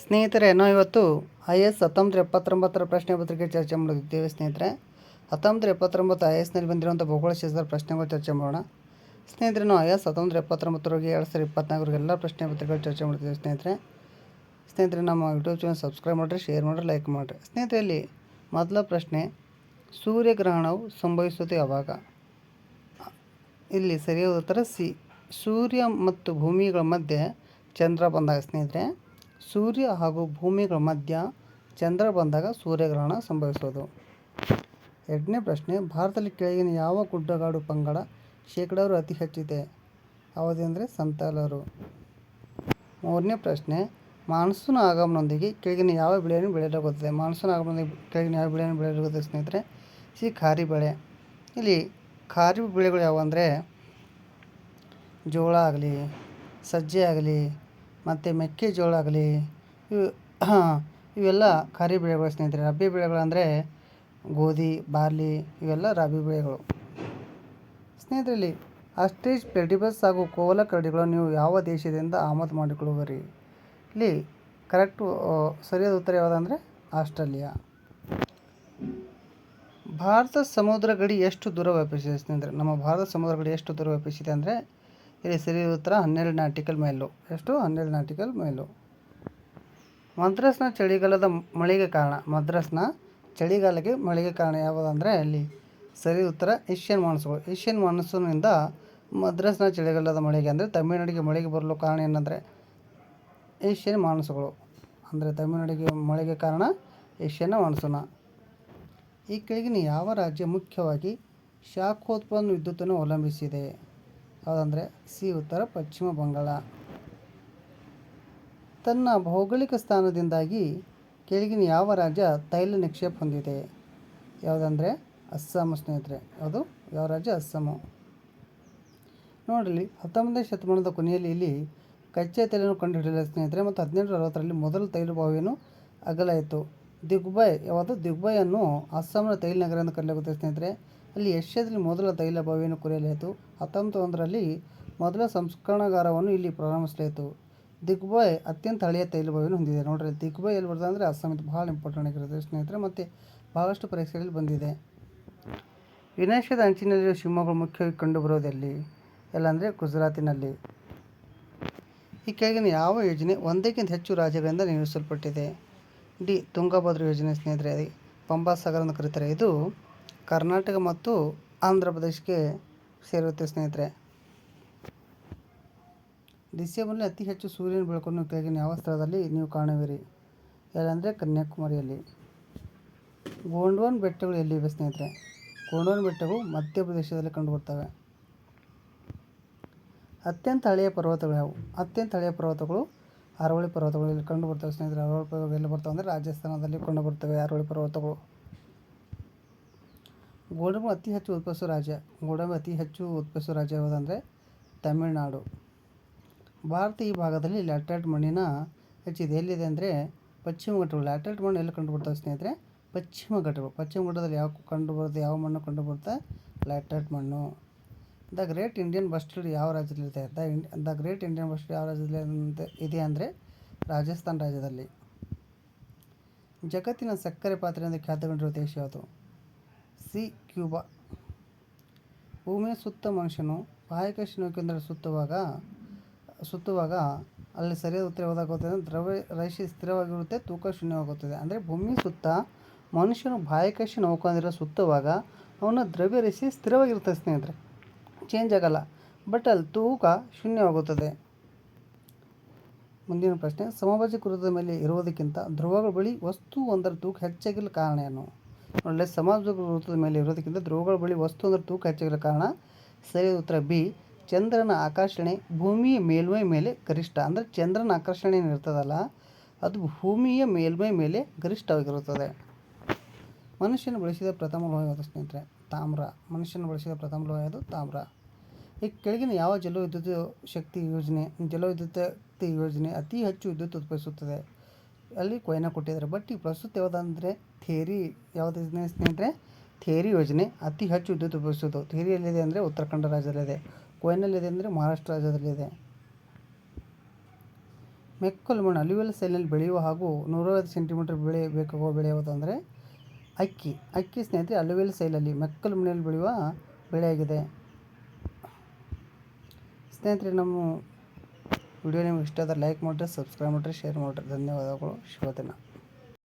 ಸ್ನೇಹಿತರೆ, ನಾವು ಇವತ್ತು IAS 1979 ಪ್ರಶ್ನೆ ಪತ್ರಿಕೆ ಚರ್ಚೆ ಮಾಡುತ್ತಿದ್ದೇವೆ. ಸ್ನೇಹಿತರೆ, 1979 IASನಲ್ಲಿ ಬಂದಿರುವಂಥ ಭೂಗೋಳಶಾಸ್ತ್ರ ಪ್ರಶ್ನೆಗಳು ಚರ್ಚೆ ಮಾಡೋಣ. ಸ್ನೇಹಿತರೆ, ನಾವು IAS 1979 2024 ಎಲ್ಲ ಪ್ರಶ್ನೆ ಪತ್ರಿಕೆಗಳು ಚರ್ಚೆ ಮಾಡ್ತಿದ್ದೇವೆ. ಸ್ನೇಹಿತರೆ, ನಮ್ಮ ಯೂಟ್ಯೂಬ್ ಚಾನಲ್ ಸಬ್ಸ್ಕ್ರೈಬ್ ಮಾಡಿರಿ, ಶೇರ್ ಮಾಡಿರಿ, ಲೈಕ್ ಮಾಡಿರಿ. ಸ್ನೇಹಿತರೆ, ಇಲ್ಲಿ ಮೊದಲ ಪ್ರಶ್ನೆ, ಸೂರ್ಯಗ್ರಹಣವು ಸಂಭವಿಸುವುದು ಯಾವಾಗ? ಇಲ್ಲಿ ಸರಿಯಾದ ಉತ್ತರ ಸಿ. ಸೂರ್ಯ ಮತ್ತು ಭೂಮಿಗಳ ಮಧ್ಯೆ ಚಂದ್ರ ಬಂದಾಗ. ಸ್ನೇಹಿತರೆ, ಸೂರ್ಯ ಹಾಗೂ ಭೂಮಿಗಳ ಮಧ್ಯ ಚಂದ್ರ ಬಂದಾಗ ಸೂರ್ಯಗ್ರಹಣ ಸಂಭವಿಸುವುದು. ಎರಡನೇ ಪ್ರಶ್ನೆ, ಭಾರತದಲ್ಲಿ ಕೆಳಗಿನ ಯಾವ ಗುಡ್ಡಗಾಡು ಪಂಗಡ ಶೇಕಡಾವಾರು ಅತಿ ಹೆಚ್ಚಿದೆ? ಯಾವುದೆಂದರೆ ಸಂತಾಲರು. ಮೂರನೇ ಪ್ರಶ್ನೆ, ಮಾನ್ಸೂನ್ ಆಗಮನದೊಂದಿಗೆ ಕೆಳಗಿನ ಯಾವ ಬೆಳೆಯನ್ನು ಬೆಳೆಯಲಾಗುತ್ತದೆ? ಮಾನ್ಸೂನ್ ಆಗಮನದೊಂದಿಗೆ ಕೆಳಗಿನ ಯಾವ ಬೆಳೆಯನ್ನು ಬೆಳೆಯಲಾಗುತ್ತದೆ? ಸ್ನೇಹಿತರೆ, ಸಿ. ಖಾರಿ ಬೆಳೆ. ಇಲ್ಲಿ ಖಾರಿ ಬೆಳೆಗಳು ಯಾವುವು ಅಂದರೆ ಜೋಳ ಆಗಲಿ, ಸಜ್ಜೆ ಆಗಲಿ, ಮತ್ತು ಮೆಕ್ಕೆಜೋಳ ಆಗಲಿ, ಇವೆಲ್ಲ ಖಾರಿ ಬೆಳೆಗಳು. ಸ್ನೇಹಿತರೆ, ರಬ್ಬಿ ಬೆಳೆಗಳು ಅಂದರೆ ಗೋಧಿ, ಬಾರ್ಲಿ, ಇವೆಲ್ಲ ರಾಬಿ ಬೆಳೆಗಳು. ಸ್ನೇಹಿತರಲ್ಲಿ ಆಸ್ಟ್ರಿಚ್, ಪ್ಲೆಟಿಪಸ್ ಹಾಗೂ ಕೋವಲ ಕರಡಿಗಳನ್ನು ನೀವು ಯಾವ ದೇಶದಿಂದ ಆಮದು ಮಾಡಿಕೊಳ್ಳುವಿರಿ? ಇಲ್ಲಿ ಕರೆಕ್ಟು ಸರಿಯಾದ ಉತ್ತರ ಯಾವುದಂದರೆ ಆಸ್ಟ್ರೇಲಿಯಾ. ಭಾರತ ಸಮುದ್ರ ಗಡಿ ಎಷ್ಟು ದೂರ ವ್ಯಾಪಿಸಿದೆ? ಸ್ನೇಹಿತರೆ, ನಮ್ಮ ಭಾರತ ಸಮುದ್ರ ಗಡಿ ಎಷ್ಟು ದೂರ ವ್ಯಾಪಿಸಿದೆ ಅಂದರೆ ಇಲ್ಲಿ ಸರಿಯಾದ ಉತ್ತರ 12 ನಾಟಿಕಲ್ ಮೈಲು. ಎಷ್ಟು? 12 ನಾಟಿಕಲ್ ಮೈಲು. ಮದ್ರಾಸ್ನ ಚಳಿಗಾಲದ ಮಳೆಗೆ ಕಾರಣ. ಮದ್ರಾಸ್ನ ಚಳಿಗಾಲಕ್ಕೆ ಮಳೆಗೆ ಕಾರಣ ಯಾವುದಂದರೆ ಅಲ್ಲಿ ಸರಿಯಾದ ಉತ್ತರ ಏಷ್ಯನ್ ಮಾನ್ಸೂನ್ಗಳು. ಏಷ್ಯನ್ ಮಾನ್ಸೂನಿಂದ ಮದ್ರಾಸ್ನ ಚಳಿಗಾಲದ ಮಳೆಗೆ ಅಂದರೆ ತಮಿಳುನಾಡಿಗೆ ಮಳೆಗೆ ಬರಲು ಕಾರಣ ಏನಂದರೆ ಏಷ್ಯನ್ ಮಾನ್ಸೂನ್ಗಳು. ಅಂದರೆ ತಮಿಳುನಾಡಿಗೆ ಮಳೆಗೆ ಕಾರಣ ಏಷ್ಯನ್ ಮಾನ್ಸೂನ. ಈ ಕೆಳಗಿನ ಯಾವ ರಾಜ್ಯ ಮುಖ್ಯವಾಗಿ ಶಾಖೋತ್ಪನ್ನ ವಿದ್ಯುತ್ತನ್ನು ಅವಲಂಬಿಸಿದೆ? ಯಾವುದಂದರೆ ಸಿ. ಉತ್ತರ ಪಶ್ಚಿಮ ಬಂಗಾಳ. ತನ್ನ ಭೌಗೋಳಿಕ ಸ್ಥಾನದಿಂದಾಗಿ ಕೆಳಗಿನ ಯಾವ ರಾಜ್ಯ ತೈಲ ನಿಕ್ಷೇಪ ಹೊಂದಿದೆ? ಯಾವುದಂದರೆ ಅಸ್ಸಾಂ. ಸ್ನೇಹಿತರೆ, ಯಾವುದು? ಯಾವ ರಾಜ್ಯ? ಅಸ್ಸಾಮು. ನೋಡಿರಿ, 19ನೇ ಶತಮಾನದ ಕೊನೆಯಲ್ಲಿ ಇಲ್ಲಿ ಕಚ್ಚಾ ತೈಲವನ್ನು ಕಂಡುಹಿಡಿಯಲಾಯಿತು. ಸ್ನೇಹಿತರೆ, ಮತ್ತು 1860ರಲ್ಲಿ ಮೊದಲ ತೈಲ ಬಾವಿಯನ್ನು ಅಗಲಾಯಿತು. ದಿಗ್ಬೈ. ಯಾವುದು? ದಿಗ್ಬೈಯನ್ನು ಅಸ್ಸಾಂನ ತೈಲ ನಗರ ಎಂದು ಕರೆಯಲಾಗುತ್ತದೆ. ಸ್ನೇಹಿತರೆ, ಅಲ್ಲಿ ಏಷ್ಯಾದಲ್ಲಿ ಮೊದಲ ತೈಲ ಬಾವಿಯನ್ನು ಕೊರೆಯಲಾಯಿತು. 1901ರಲ್ಲಿ ಮೊದಲ ಸಂಸ್ಕರಣಾಗಾರವನ್ನು ಇಲ್ಲಿ ಪ್ರಾರಂಭಿಸಲಾಯಿತು. ದಿಗ್ಬೈ ಅತ್ಯಂತ ಹಳೆಯ ತೈಲ ಬಾವಿಯನ್ನು ಹೊಂದಿದೆ. ನೋಡ್ರಿ, ದಿಗ್ಬೈ ಎಲ್ಲಿ ಬರ್ತದೆ ಅಂದರೆ ಅಸ್ಸಾಂ. ಇದು ಭಾಳ ಇಂಪಾರ್ಟೆಂಟ್ ಆಗಿರುತ್ತೆ ಸ್ನೇಹಿತರೆ, ಮತ್ತು ಭಾಳಷ್ಟು ಪರೀಕ್ಷೆಗಳಲ್ಲಿ ಬಂದಿದೆ. ವಿನಾಶದ ಅಂಚಿನಲ್ಲಿರುವ ಸಿಂಹಗಳು ಮುಖ್ಯವಾಗಿ ಕಂಡುಬರುವುದೆಲ್ಲಿ? ಎಲ್ಲಂದರೆ ಗುಜರಾತಿನಲ್ಲಿ. ಈ ಕೆಳಗಿನ ಯಾವ ಯೋಜನೆ ಒಂದಕ್ಕಿಂತ ಹೆಚ್ಚು ರಾಜ್ಯಗಳಿಂದ ನಿರ್ಮಿಸಲ್ಪಟ್ಟಿದೆ? ಡಿ. ತುಂಗಭದ್ರಾ ಯೋಜನೆ. ಸ್ನೇಹಿತರೆ, ಪಂಬಾ ಸಾಗರ ಎಂದು ಕರೀತಾರೆ. ಇದು ಕರ್ನಾಟಕ ಮತ್ತು ಆಂಧ್ರ ಪ್ರದೇಶಕ್ಕೆ ಸೇರುತ್ತೆ. ಸ್ನೇಹಿತರೆ, ಡಿಸೆಂಬರ್ನಲ್ಲಿ ಅತಿ ಹೆಚ್ಚು ಸೂರ್ಯನ ಬೆಳಕನ್ನು ಕೆಳಗಿನ ಯಾವ ಸ್ಥಳದಲ್ಲಿ ನೀವು ಕಾಣುವಿರಿ? ಎಲ್ಲಂದರೆ ಕನ್ಯಾಕುಮಾರಿಯಲ್ಲಿ. ಗೋಂಡ್ವಾನ ಬೆಟ್ಟಗಳು ಎಲ್ಲಿವೆ? ಸ್ನೇಹಿತರೆ, ಗೋಂಡ್ವಾನ ಬೆಟ್ಟಗಳು ಮಧ್ಯಪ್ರದೇಶದಲ್ಲಿ ಕಂಡುಬರ್ತವೆ. ಅತ್ಯಂತ ಹಳೆಯ ಪರ್ವತಗಳು ಯಾವುವು? ಅತ್ಯಂತ ಹಳೆಯ ಪರ್ವತಗಳು ಅರವಳಿ ಪರ್ವತಗಳು ಇಲ್ಲಿ ಕಂಡುಬರ್ತವೆ. ಸ್ನೇಹಿತರೆ, ಅರವಳಿ ಪರ್ವತಗಳು ಎಲ್ಲಿ ಬರ್ತವೆ ಅಂದರೆ ರಾಜಸ್ಥಾನದಲ್ಲಿ ಕಂಡುಬರ್ತವೆ ಅರವಳಿ ಪರ್ವತಗಳು. ಗೋಡಂಬಿ ಅತಿ ಹೆಚ್ಚು ಉತ್ಪಾದಿಸುವ ರಾಜ್ಯ. ಗೋಡಂಬಿ ಅತಿ ಹೆಚ್ಚು ಉತ್ಪಾದಿಸುವ ರಾಜ್ಯ ಯಾವುದಂದರೆ ತಮಿಳುನಾಡು. ಭಾರತ ಈ ಭಾಗದಲ್ಲಿ ಲ್ಯಾಟರೈಟ್ ಮಣ್ಣಿನ ಹೆಚ್ಚಿದೆ. ಎಲ್ಲಿದೆ ಅಂದರೆ ಪಶ್ಚಿಮ ಘಟ್ಟಗಳು. ಲ್ಯಾಟರೈಟ್ ಮಣ್ಣು ಎಲ್ಲಿ ಕಂಡುಬರ್ತವೆ? ಸ್ನೇಹಿತರೆ, ಪಶ್ಚಿಮ ಘಟ್ಟಗಳು. ಪಶ್ಚಿಮ ಘಟ್ಟದಲ್ಲಿ ಯಾವ ಕಂಡುಬರುತ್ತೆ? ಯಾವ ಮಣ್ಣು ಕಂಡುಬರುತ್ತೆ? ಲ್ಯಾಟರೈಟ್ ಮಣ್ಣು. ದ ಗ್ರೇಟ್ ಇಂಡಿಯನ್ ಬಸ್ಟರ್ಡ್ ಯಾವ ರಾಜ್ಯದಲ್ಲಿದೆ? ದ ಗ್ರೇಟ್ ಇಂಡಿಯನ್ ಬಸ್ಟರ್ಡ್ ಯಾವ ರಾಜ್ಯದಲ್ಲಿ ಇದೆ ಅಂದರೆ ರಾಜಸ್ಥಾನ್ ರಾಜ್ಯದಲ್ಲಿ. ಜಗತ್ತಿನ ಸಕ್ಕರೆ ಪಾತ್ರೆಯಿಂದ ಖ್ಯಾತಗೊಂಡಿರುವ ದೇಶ ಯಾವುದು? ಸಿ. ಕ್ಯೂಬಾ. ಭೂಮಿಯ ಸುತ್ತ ಮನುಷ್ಯನು ಬಾಹ್ಯಾಕಾಶ ನೌಕೆಯೊಂದರಲ್ಲಿ ಸುತ್ತುವಾಗ ಅಲ್ಲಿ ಸರಿಯಾದ ಉತ್ತರ ಯಾವುದಾಗುತ್ತದೆ ಅಂದರೆ ದ್ರವ್ಯರಾಶಿ ಸ್ಥಿರವಾಗಿರುತ್ತೆ, ತೂಕ ಶೂನ್ಯವಾಗುತ್ತದೆ. ಅಂದರೆ ಭೂಮಿ ಸುತ್ತ ಮನುಷ್ಯನು ಬಾಹ್ಯಾಕಾಶ ನೌಕೆಯೊಂದರಲ್ಲಿ ಸುತ್ತುವಾಗ ಅವನ ದ್ರವ್ಯರಾಶಿ ಸ್ಥಿರವಾಗಿರುತ್ತೆ. ಸ್ನೇಹಿತರೆ, ಚೇಂಜ್ ಆಗಲ್ಲ, ಬಟ್ ಅಲ್ಲಿ ತೂಕ ಶೂನ್ಯವಾಗುತ್ತದೆ. ಮುಂದಿನ ಪ್ರಶ್ನೆ, ಸಮಭಾಜಕ ವೃತ್ತದ ಮೇಲೆ ಇರುವುದಕ್ಕಿಂತ ಧ್ರುವಗಳ ಬಳಿ ವಸ್ತು ಒಂದರ ತೂಕ ಹೆಚ್ಚಾಗಿರಲು ಕಾರಣ ಏನು? ಒಳ್ಳೆ ಸಮಭಾಜಕ ವೃತ್ತದ ಮೇಲೆ ಇರೋದಕ್ಕಿಂತ ಧ್ರುವಗಳ ಬಳಿ ವಸ್ತು ಒಂದರ ತೂಕ ಹೆಚ್ಚಾಗಿರಲು ಕಾರಣ ಸರಿಯಾದ ಉತ್ತರ ಬಿ. ಚಂದ್ರನ ಆಕರ್ಷಣೆ ಭೂಮಿಯ ಮೇಲ್ಮೈ ಮೇಲೆ ಗರಿಷ್ಠ. ಅಂದರೆ ಚಂದ್ರನ ಆಕರ್ಷಣೆ ಏನಿರ್ತದಲ್ಲ ಅದು ಭೂಮಿಯ ಮೇಲ್ಮೈ ಮೇಲೆ ಗರಿಷ್ಠವಾಗಿರುತ್ತದೆ. ಮನುಷ್ಯನು ಬಳಸಿದ ಪ್ರಥಮ ಲೋಹ ಯಾವುದು? ಸ್ನೇಹಿತರೆ, ತಾಮ್ರ. ಮನುಷ್ಯನು ಬಳಸಿದ ಪ್ರಥಮ ಲೋಹ ಯಾವುದು? ತಾಮ್ರ. ಈ ಕೆಳಗಿನ ಯಾವ ಜಲವಿದ್ಯುತ್ ಶಕ್ತಿ ಯೋಜನೆ ಅತಿ ಹೆಚ್ಚು ವಿದ್ಯುತ್ ಉತ್ಪಾದಿಸುತ್ತದೆ? ಅಲ್ಲಿ ಕೊಯ್ನಾ ಕೊಟ್ಟಿದ್ದಾರೆ. ಬಟ್ ಈ ಪ್ರಸ್ತುತ ಯಾವುದಂದರೆ ಥೇರಿ ಯಾವುದು ಸ್ನೇಹಿತರೆ? ಥೇರಿ ಯೋಜನೆ ಅತಿ ಹೆಚ್ಚು ವಿದ್ಯುತ್ ಉತ್ಪಾದಿಸುವುದು. ಥೇರಿ ಎಲ್ಲಿದೆ ಅಂದರೆ ಉತ್ತರಾಖಂಡ ರಾಜ್ಯದಲ್ಲಿದೆ. ಕೊಯ್ನಲ್ಲಿದೆ ಅಂದರೆ ಮಹಾರಾಷ್ಟ್ರ ರಾಜ್ಯದಲ್ಲಿದೆ. ಮೆಕ್ಕಲು ಮಣ್ಣು ಅಲ್ಯೂವಿಯಲ್ ಸೈಲ್ನಲ್ಲಿ ಬೆಳೆಯುವ ಹಾಗೂ 150 ಸೆಂಟಿಮೀಟರ್ ಬೇಕಾಗುವ ಬೆಳೆ ಯಾವುದಂದರೆ ಅಕ್ಕಿ ಸ್ನೇಹಿತರೆ ಅಲ್ಯೂವಿಯಲ್ ಸೈಲಲ್ಲಿ ಮೆಕ್ಕಲು ಮಣ್ಣಿನಲ್ಲಿ ಬೆಳೆಯುವ ಬೆಳೆಯಾಗಿದೆ. ಸ್ನೇಹಿತರೆ ನಮ್ಮ ವಿಡಿಯೋ ನಿಮಗೆ ಇಷ್ಟ ಆದರೆ ಲೈಕ್ ಮಾಡಿರಿ, ಸಬ್ಸ್ಕ್ರೈಬ್ ಮಾಡಿರಿ, ಶೇರ್ ಮಾಡಿರಿ. ಧನ್ಯವಾದಗಳು. ಶುಭ ದಿನ.